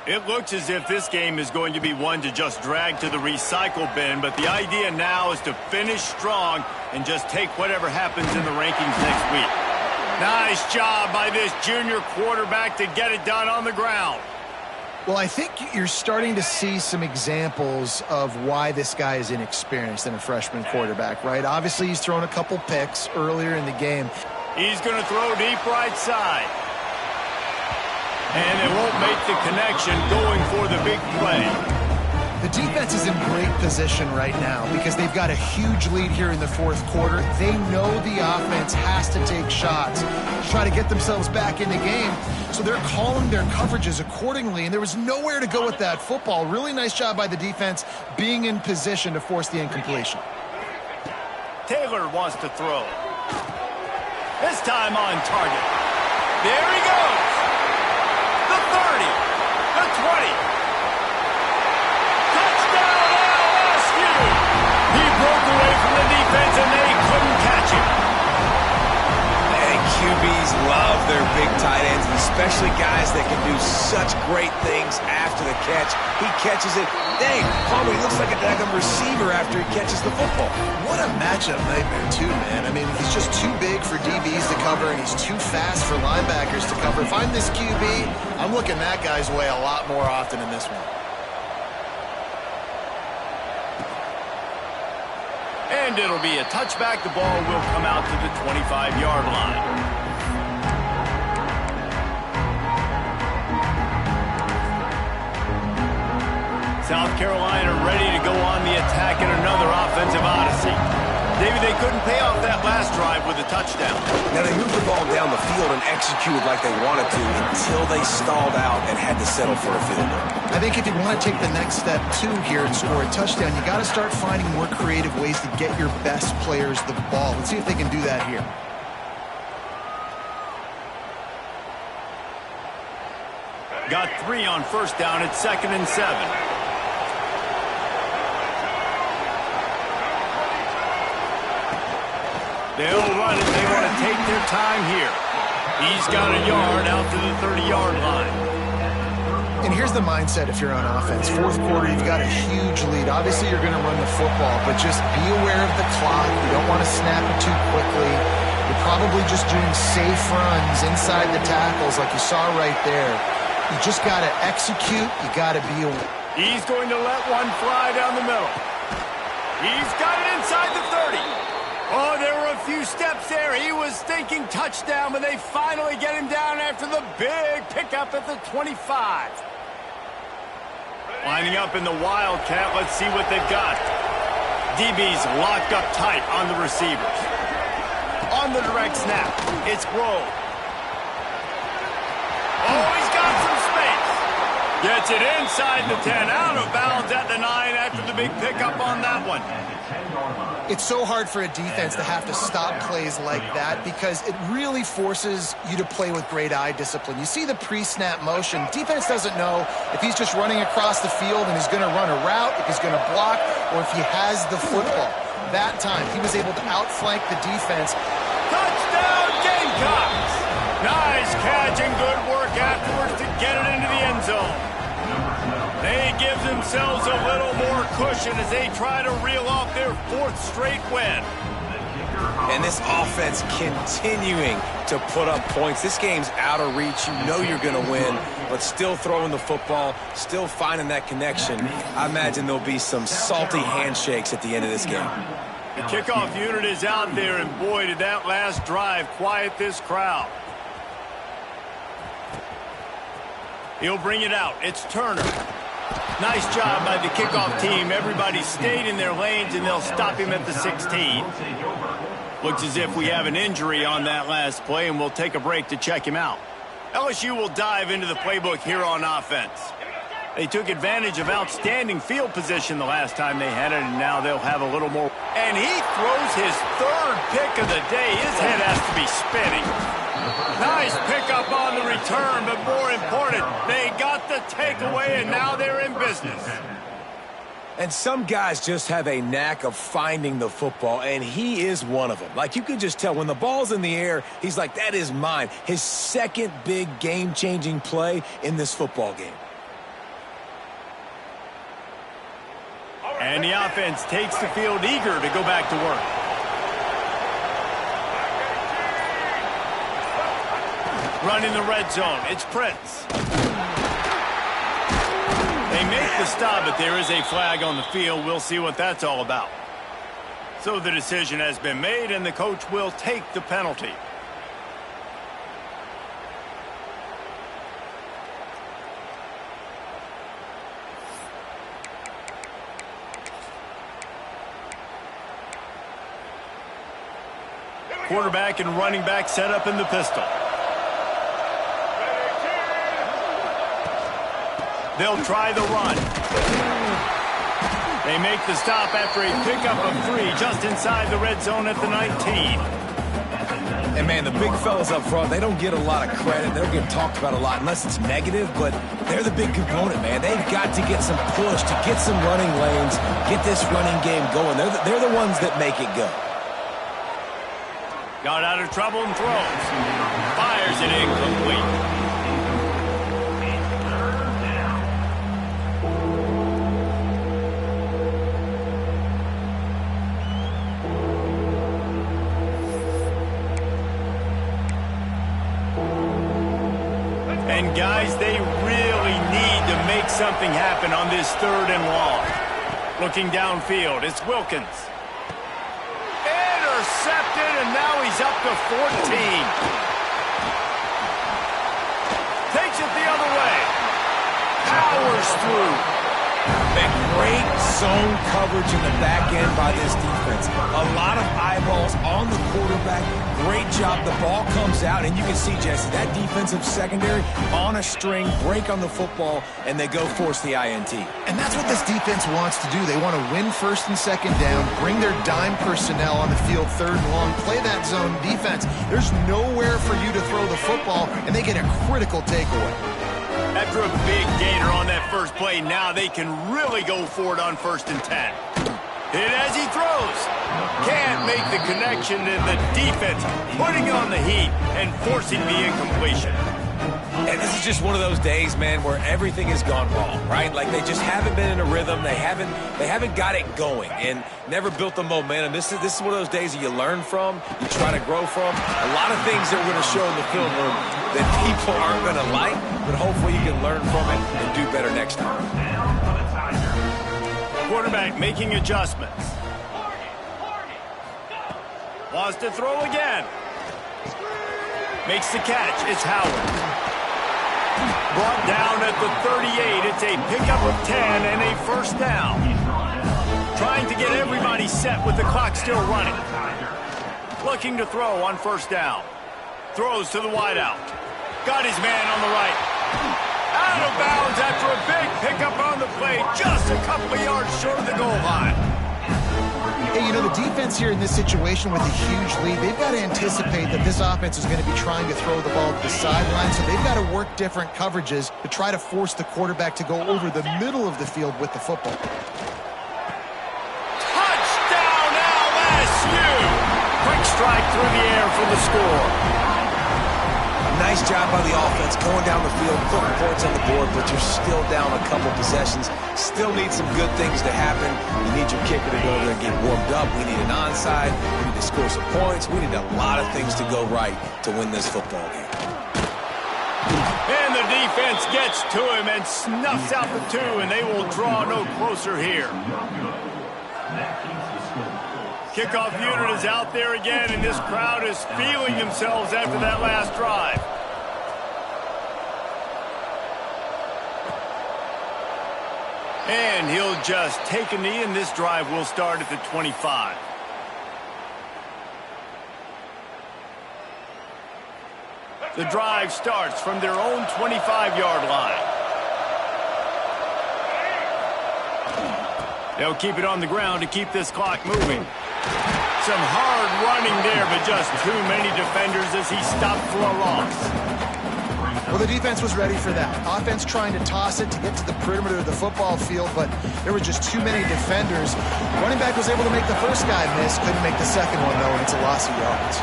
[SPEAKER 1] It looks as if this game is going to be one to just drag to the recycle bin, but the idea now is to finish strong and just take whatever happens in the rankings next week. Nice job by this junior quarterback to get it done on the ground.
[SPEAKER 3] Well, I think you're starting to see some examples of why this guy is inexperienced in a freshman quarterback, right? Obviously, he's thrown a couple picks earlier in the game.
[SPEAKER 1] He's going to throw deep right side. And they won't make the connection going for the big play.
[SPEAKER 3] The defense is in great position right now because they've got a huge lead here in the fourth quarter. They know the offense has to take shots to try to get themselves back in the game. So they're calling their coverages accordingly, and there was nowhere to go with that football. Really nice job by the defense being in position to force the incompletion.
[SPEAKER 1] Taylor wants to throw. This time on target. There he goes. The 30. The 20. Touchdown, LSU. He broke away from the defense and they couldn't catch him.
[SPEAKER 4] And QBs love their big tight ends, especially guys that can do such great things after the catch. He catches it. Dang, Palmer, he looks like a daggum receiver after he catches the football.
[SPEAKER 3] What a matchup nightmare, too, man. I mean, he's just too big for DBs to cover, and he's too fast for linebackers to cover. If I'm this QB, I'm looking that guy's way a lot more often in this one.
[SPEAKER 1] And it'll be a touchback. The ball will come out to the 25-yard line. South Carolina ready to go on the attack in another offensive odyssey. David, they couldn't pay off that last drive with a touchdown.
[SPEAKER 4] Now, they moved the ball down the field and executed like they wanted to until they stalled out and had to settle for a field goal.
[SPEAKER 3] I think if you want to take the next step, too, here and score a touchdown, you got to start finding more creative ways to get your best players the ball. Let's see if they can do that here.
[SPEAKER 1] Got 3 on first down. It's 2nd and 7. They'll run it. They want to take their time here. He's got a yard out to the 30-yard line.
[SPEAKER 3] And here's the mindset if you're on offense. Fourth quarter, you've got a huge lead. Obviously, you're going to run the football, but just be aware of the clock. You don't want to snap it too quickly. You're probably just doing safe runs inside the tackles like you saw right there. You just got to execute. You got to be aware.
[SPEAKER 1] He's going to let one fly down the middle. He's got it inside the 30. Oh, there were a few steps there. He was thinking touchdown, but they finally get him down after the big pickup at the 25. Lining up in the Wildcat. Let's see what they've got. DB's locked up tight on the receivers. On the direct snap, it's Grove. Oh, he's got some space. Gets it inside the 10, out of bounds at the 9 after the big pickup on that one.
[SPEAKER 3] It's so hard for a defense to have to stop plays like that because it really forces you to play with great eye discipline. You see the pre-snap motion. Defense doesn't know if he's just running across the field and he's going to run a route, if he's going to block, or if he has the football. That time, he was able to outflank the defense.
[SPEAKER 1] Touchdown, Gamecocks! Nice catch and good work afterwards to get it into the end zone. They give themselves a little more cushion as they try to reel off their 4th straight win.
[SPEAKER 4] And this offense continuing to put up points. This game's out of reach. You know you're going to win, but still throwing the football, still finding that connection. I imagine there'll be some salty handshakes at the end of this game.
[SPEAKER 1] The kickoff unit is out there, and boy, did that last drive quiet this crowd. He'll bring it out. It's Turner. Nice job by the kickoff team. Everybody stayed in their lanes, and they'll stop him at the 16. Looks as if we have an injury on that last play, and we'll take a break to check him out. LSU will dive into the playbook here on offense. They took advantage of outstanding field position the last time they had it, and now they'll have a little more. And he throws his 3rd pick of the day. His head has to be spinning. Nice pickup on the return, but more important, they got the takeaway, and now they're in business.
[SPEAKER 4] And some guys just have a knack of finding the football, and he is one of them. Like, you can just tell when the ball's in the air, he's like, that is mine. His 2nd big game-changing play in this football game.
[SPEAKER 1] And the offense takes the field eager to go back to work. Running the red zone. It's Prince. They make the stop, but there is a flag on the field. We'll see what that's all about. So the decision has been made, and the coach will take the penalty. Quarterback and running back set up in the pistol. They'll try the run. They make the stop after a pickup of 3 just inside the red zone at the 19.
[SPEAKER 4] And, man, the big fellas up front, they don't get a lot of credit. They don't get talked about a lot unless it's negative, but they're the big component, man. They've got to get some push, to get some running lanes, get this running game going. They're the ones that make it go.
[SPEAKER 1] Got out of trouble and throws. Fires it incomplete. And guys, they really need to make something happen on this 3rd and long. Looking downfield, it's Wilkins. Intercepted, and now he's up to 14. Takes it the other way. Powers through.
[SPEAKER 4] Man, great zone coverage in the back end by this defense. A lot of eyeballs on the quarterback. Great job. The ball comes out, and you can see, Jesse, that defensive secondary on a string, break on the football, and they go force the INT.
[SPEAKER 3] And that's what this defense wants to do. They want to win 1st and 2nd down, bring their dime personnel on the field 3rd and long, play that zone defense. There's nowhere for you to throw the football, and they get a critical takeaway.
[SPEAKER 1] After a big gainer on that first play, now they can really go for it on 1st and 10. Hit as he throws. Can't make the connection, and the defense putting on the heat and forcing the incompletion.
[SPEAKER 4] And this is just one of those days, man, where everything has gone wrong, right? Like they just haven't been in a rhythm. They haven't got it going and never built the momentum. This is one of those days that you learn from, you try to grow from. A lot of things that we're going to show in the film room that people aren't going to like, but hopefully you can learn from it and do better next time.
[SPEAKER 1] Quarterback making adjustments. Wants to throw again. Makes the catch. It's Howard. Brought down at the 38. It's a pickup of 10 and a 1st down. Trying to get everybody set with the clock still running. Looking to throw on 1st down. Throws to the wideout. Got his man on the right. Out of bounds after a big pickup on the play. Just a couple of yards short of the goal line.
[SPEAKER 3] Hey, you know, the defense here in this situation with a huge lead, they've got to anticipate that this offense is going to be trying to throw the ball to the sideline, so they've got to work different coverages to try to force the quarterback to go over the middle of the field with the football.
[SPEAKER 1] Touchdown, LSU! Quick strike through the air for the score.
[SPEAKER 4] Nice job by the offense going down the field, putting points on the board, but you're still down a couple possessions. Still need some good things to happen. You need your kicker to go over there and get warmed up. We need an onside. We need to score some points. We need a lot of things to go right to win this football game.
[SPEAKER 1] And the defense gets to him and snuffs out the 2, and they will draw no closer here. Kickoff unit is out there again, and this crowd is feeling themselves after that last drive. And he'll just take a knee, and this drive will start at the 25. The drive starts from their own 25-yard line. They'll keep it on the ground to keep this clock moving. Some hard running there, but just too many defenders as he stopped for a loss.
[SPEAKER 3] Well, the defense was ready for that. Offense trying to toss it to get to the perimeter of the football field, but there were just too many defenders. Running back was able to make the first guy miss, couldn't make the second one, though, and it's a loss of yards.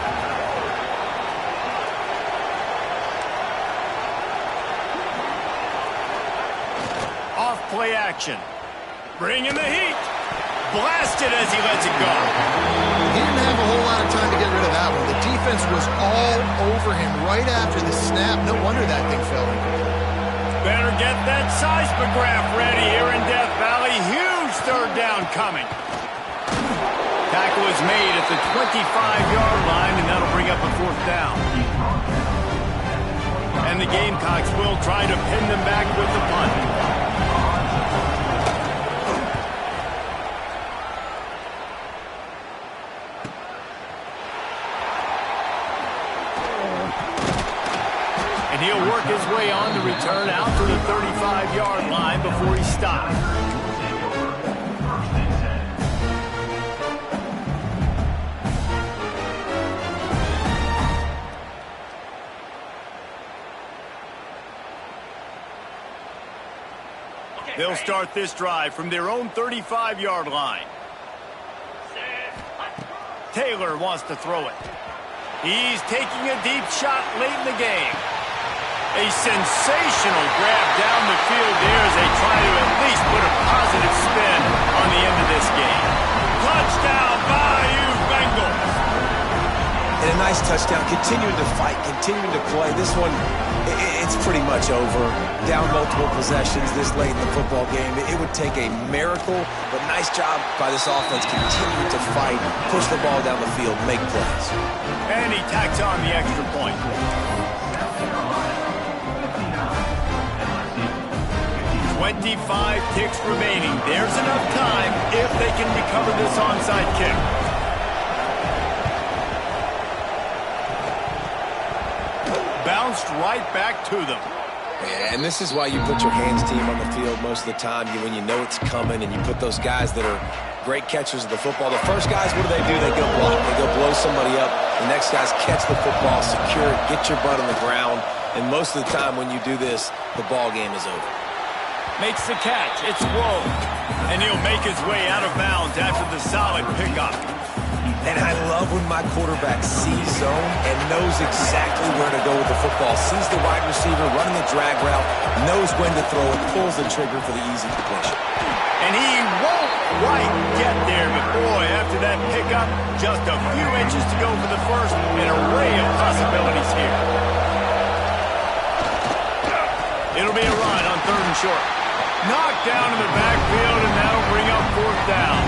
[SPEAKER 1] Off play action. Bringing the heat. Blasted as he lets it go.
[SPEAKER 3] He didn't have a whole lot of time to get rid of that one. The defense was all over him right after the snap. No wonder that thing fell in.
[SPEAKER 1] Better get that seismograph ready here in Death Valley. Huge 3rd down coming. Tackle is made at the 25-yard line, and that'll bring up a 4th down. And the Gamecocks will try to pin them back with the punt. And he'll work his way on the return out to the 35-yard line before he stops. They'll start this drive from their own 35-yard line. Taylor wants to throw it. He's taking a deep shot late in the game. A sensational grab down the field there as they try to at least put a positive spin on the end of this game. Touchdown, Bayou Bengals.
[SPEAKER 4] And a nice touchdown, continuing to fight, continuing to play. This one, it's pretty much over. Down multiple possessions this late in the football game. It would take a miracle, but nice job by this offense continuing to fight, push the ball down the field, make plays.
[SPEAKER 1] And he tacks on the extra point. 25 ticks remaining. There's enough time if they can recover this onside kick. Bounced right back to them.
[SPEAKER 4] Yeah, and this is why you put your hands team on the field most of the time when you know it's coming, and you put those guys that are great catchers of the football. The first guys, what do? They go block. They go blow somebody up. The next guys catch the football, secure it, get your butt on the ground. And most of the time when you do this, the ball game is over.
[SPEAKER 1] Makes the catch. It's Woe. And he'll make his way out of bounds after the solid pickup.
[SPEAKER 4] And I love when my quarterback sees zone and knows exactly where to go with the football. Sees the wide receiver running the drag route, knows when to throw it, pulls the trigger for the easy completion.
[SPEAKER 1] And he won't quite get there, but boy, after that pickup, just a few inches to go for the first. An array of possibilities here. It'll be a run on 3rd and short. Knocked down in the backfield, and that'll bring up 4th down.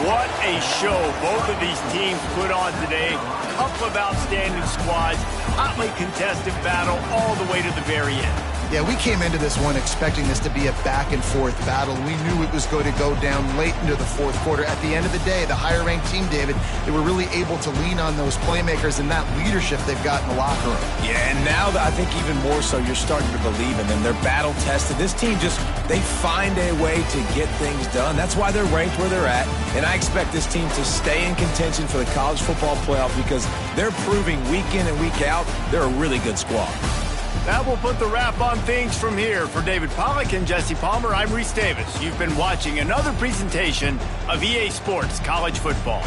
[SPEAKER 1] What a show both of these teams put on today. Couple of outstanding squads, hotly contested battle all the way to the very end.
[SPEAKER 3] Yeah, we came into this one expecting this to be a back-and-forth battle. We knew it was going to go down late into the 4th quarter. At the end of the day, the higher-ranked team, David, they were really able to lean on those playmakers and that leadership they've got in the locker room.
[SPEAKER 4] Yeah, and now I think even more so, you're starting to believe in them. They're battle-tested. This team they find a way to get things done. That's why they're ranked where they're at. And I expect this team to stay in contention for the college football playoff because they're proving week in and week out they're a really good squad.
[SPEAKER 1] That will put the wrap on things from here. For David Pollack and Jesse Palmer, I'm Reese Davis. You've been watching another presentation of EA Sports College Football.